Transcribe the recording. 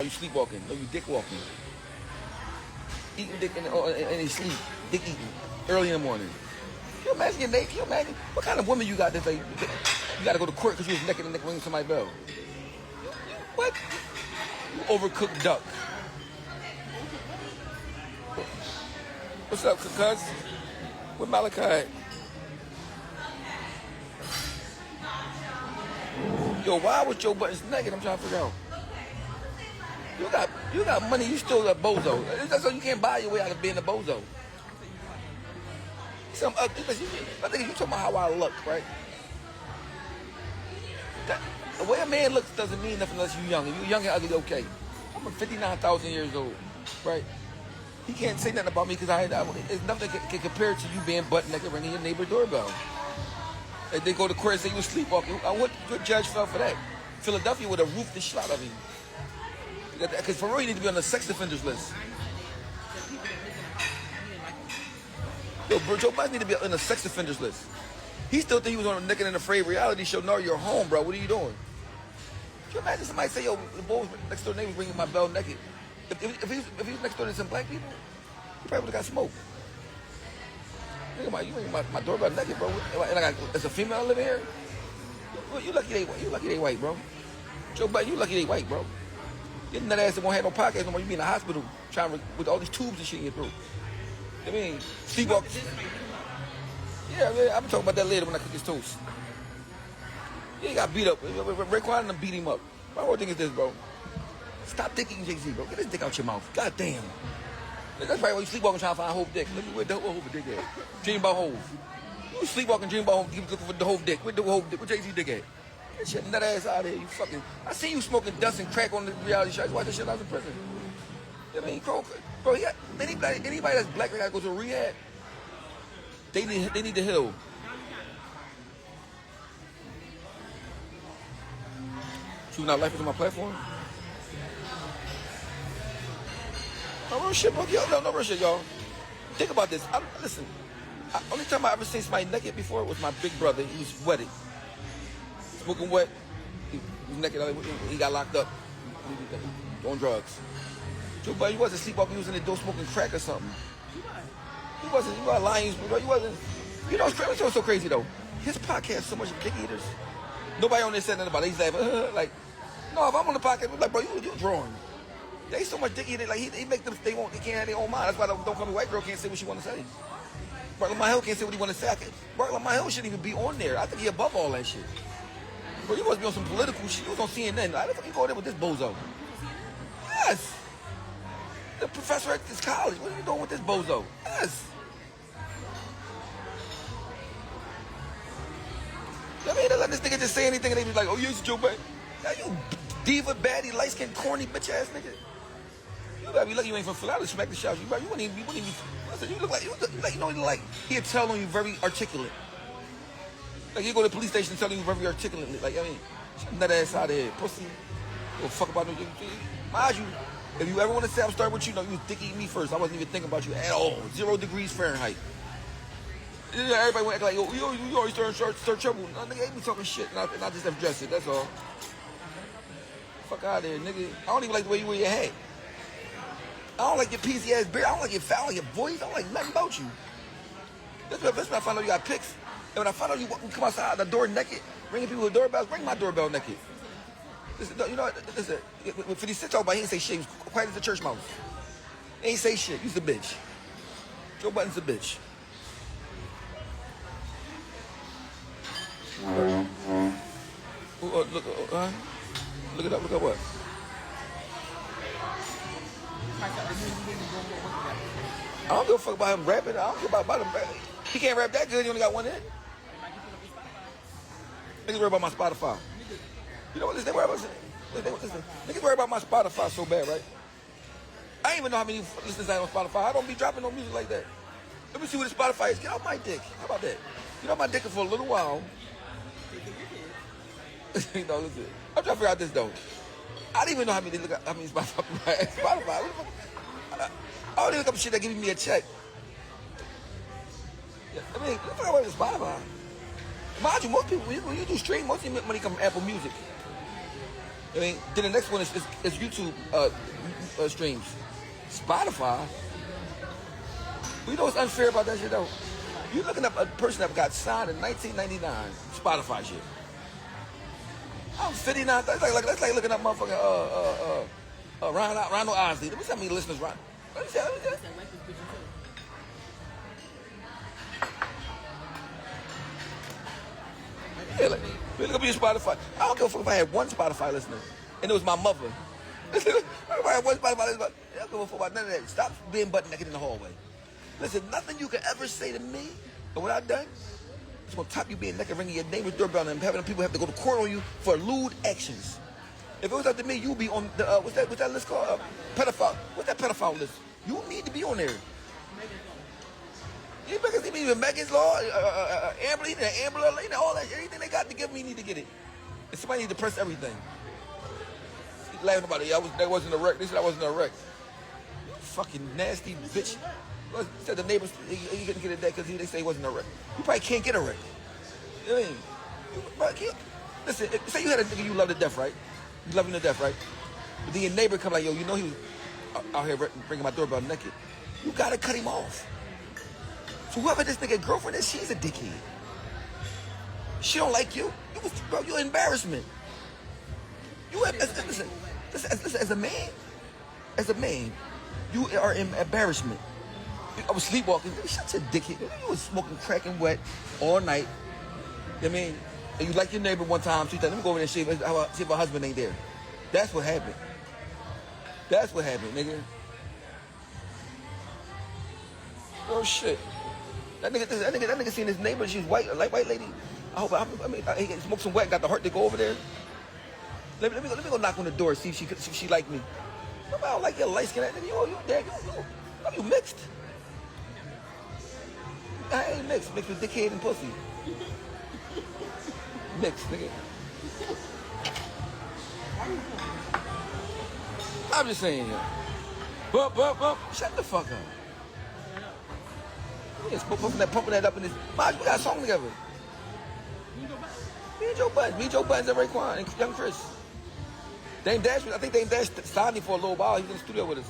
You sleepwalking. No, you dick walking. Eating dick in his sleep. Dick eating. Early in the morning. Can you imagine your naked? Can you imagine? What kind of woman you got that's like, you got to go to court because you was naked and neck ringing somebody's bell? What? You overcooked duck. What's up, cuz? With Malachi? Yo, why was Joe Buttons naked? I'm trying to figure out. You got money, you still a bozo. That's so you can't buy your way out of being a bozo. I think you talking about how I look, right? The way a man looks doesn't mean nothing unless you're young. If you're young and ugly, okay. I'm 59,000 years old, right? He can't say nothing about me because it's nothing that can compare to you being butt naked ringing your neighbor's doorbell. And they go to court and say you was sleepwalking. What good judge fell for that? Philadelphia would have roofed the shit out of him. Because for real, you need to be on the sex offenders list. Yo, bro, Joe Biden need to be on the sex offenders list. He still think he was on a Naked and Afraid reality show. No, you're home, bro. What are you doing? Can you imagine somebody say, yo, the boy next door neighbor ringing my bell naked? If he was next door to some black people, he probably would have got smoked. You ringing my doorbell naked, bro. And there's a female living here? Well, you lucky they white, bro. Joe Biden, you lucky they white, bro. Getting that ass that won't have no podcast no more. You be in the hospital trying with all these tubes and shit in your throat. I mean, sleepwalk. Yeah, I'm talking about that later when I cook his toast. Yeah, he got beat up. Raekwon and beat him up. My whole thing is this, bro. Stop dicking Jay-Z, bro. Get this dick out your mouth. God damn. That's probably why you sleepwalking trying to find Hove dick. Look where the Hove dick at. Dream about Hove. You sleepwalking, dream about Hove, looking for the Hove dick. Where the Hove dick? Where Jay-Z dick at? Get your nut ass out of here, you fucking. I see you smoking dust and crack on the reality show. Why this shit out of prison? I mean, bro, anybody that's black that gotta go to a rehab, they need to heal. Shooting out life on my platform. No real shit, bro. No real shit, y'all. Think about this. Listen, only time I ever seen somebody naked before was my big brother. He was wedded. Smoking wet, he was naked, he got locked up on drugs. But he wasn't sleepwalking, he was in the door smoking crack or something. He wasn't lying, he wasn't. You know, it's so crazy though. His podcast so much dick eaters. Nobody on there said nothing about it. He's like, no, if I'm on the podcast, I'm like, bro, you're drawing. They so much dick eaters, like he make them, they can't have their own mind. That's why don't call me white girl can't say what she want to say. Bart Lamar can't say what he want to say. Bart Lamar shouldn't even be on there. I think he above all that shit. Bro, you must be on some political shit. You was on CNN. How the fuck you go there with this bozo? Yes. The professor at this college. What are you doing with this bozo? Yes. I mean, they let this nigga just say anything and they be like, oh, yes, Joe Biden. Now you diva, baddie, light-skinned, corny, bitch-ass nigga. You gotta be lucky you ain't from Philadelphia. Smack the shot. You wouldn't even listen, you look like, he'll tell on you very articulate. Like you go to the police station telling you very articulately, like, I mean, nut ass out of here, pussy. Go fuck about no. Mind you, if you ever want to say I'm starting with you, no, you was dick eating me first. I wasn't even thinking about you at all. 0 degrees Fahrenheit. Everybody went like, yo, you always start trouble. No, nigga, ain't me talking shit, and I just address it. That's all. Fuck out of there, nigga. I don't even like the way you wear your hat. I don't like your peasy ass beard. I don't like your foul, your voice. I don't like nothing about you. That's when I found out you got pics. And when I found out you come outside the door naked, ringing people with doorbells, ring my doorbell naked. Listen, you know, listen, when 50 Cent talk about, he ain't say shit. He was quiet as a church mouse. He ain't say shit. He's a bitch. Joe Budden's a bitch. Look it up. Look up what? I don't give a fuck about him rapping. I don't care about him rapping. He can't rap that good. He only got one hit. Niggas worry about my Spotify. You know what this nigga worry about? Niggas worry about my Spotify so bad, right? I ain't even know how many listeners I have on Spotify. I don't be dropping no music like that. Let me see what the Spotify is. Get off my dick. How about that? Get off my dick for a little while. You know, listen. I'm trying to figure out this though. I don't even know how many Spotify. I don't even look up shit that giving me a check. Yeah, I mean, look at what Spotify. Mind you, most people, when you do stream, most of your money come from Apple Music. I mean, then the next one is YouTube streams. Spotify. You know what's unfair about that shit though? You looking up a person that got signed in 1999, Spotify shit. I'm 59. That's like looking up motherfucking Ronald Osley. Let me see how many listeners Ron. Let me see. Yeah, like, look up your Spotify. I don't give a fuck if I had one Spotify listener, and it was my mother. If I had one Spotify listener, I don't give a fuck about none of that. Stop being butt naked in the hallway. Listen, nothing you can ever say to me, and what I've done, it's gonna top you being naked, ringing your neighbor's doorbell, and having people have to go to court on you for lewd actions. If it was up to me, you'd be on the what's that list called? Pedophile. What's that pedophile list? You need to be on there. You even Megan's Law, Amber, all that, anything they got to give me, need to get it. And somebody need to press everything. Laughing about it, that wasn't a wreck. They said I wasn't a wreck. You fucking nasty bitch. Said the neighbors, you couldn't get it that because they say it wasn't a wreck. You probably can't get a wreck. You know what I mean? You probably can't. Listen, say you had a nigga you love to death, right? You love him to death, right? But then your neighbor come like, yo, you know he was out here ringing my doorbell naked. You gotta cut him off. So whoever this nigga girlfriend is, she's a dickhead. She don't like you. Bro, you're an embarrassment. Listen, as a man, you are an embarrassment. I was sleepwalking. Shut your dickhead. You was smoking crack and wet all night. You know what I mean? And you like your neighbor one time, she said, let me go over there and see if her husband ain't there. That's what happened. That's what happened, nigga. Oh shit. That nigga seen his neighbor, she's white, a light white lady. I he smoked some wet, got the heart to go over there. Let me go knock on the door, see if she like me. I don't like your light skin. You mixed. I ain't mixed with dickhead and pussy. Mixed, nigga. I'm just saying, yo. Bump. Shut the fuck up. Yeah, pumping that up in this. Maj, we got a song together. Me and Joe Budden and Raekwon and Young Chris. Dame Dash, I think Dame Dash signed me for a little while. He was in the studio with us.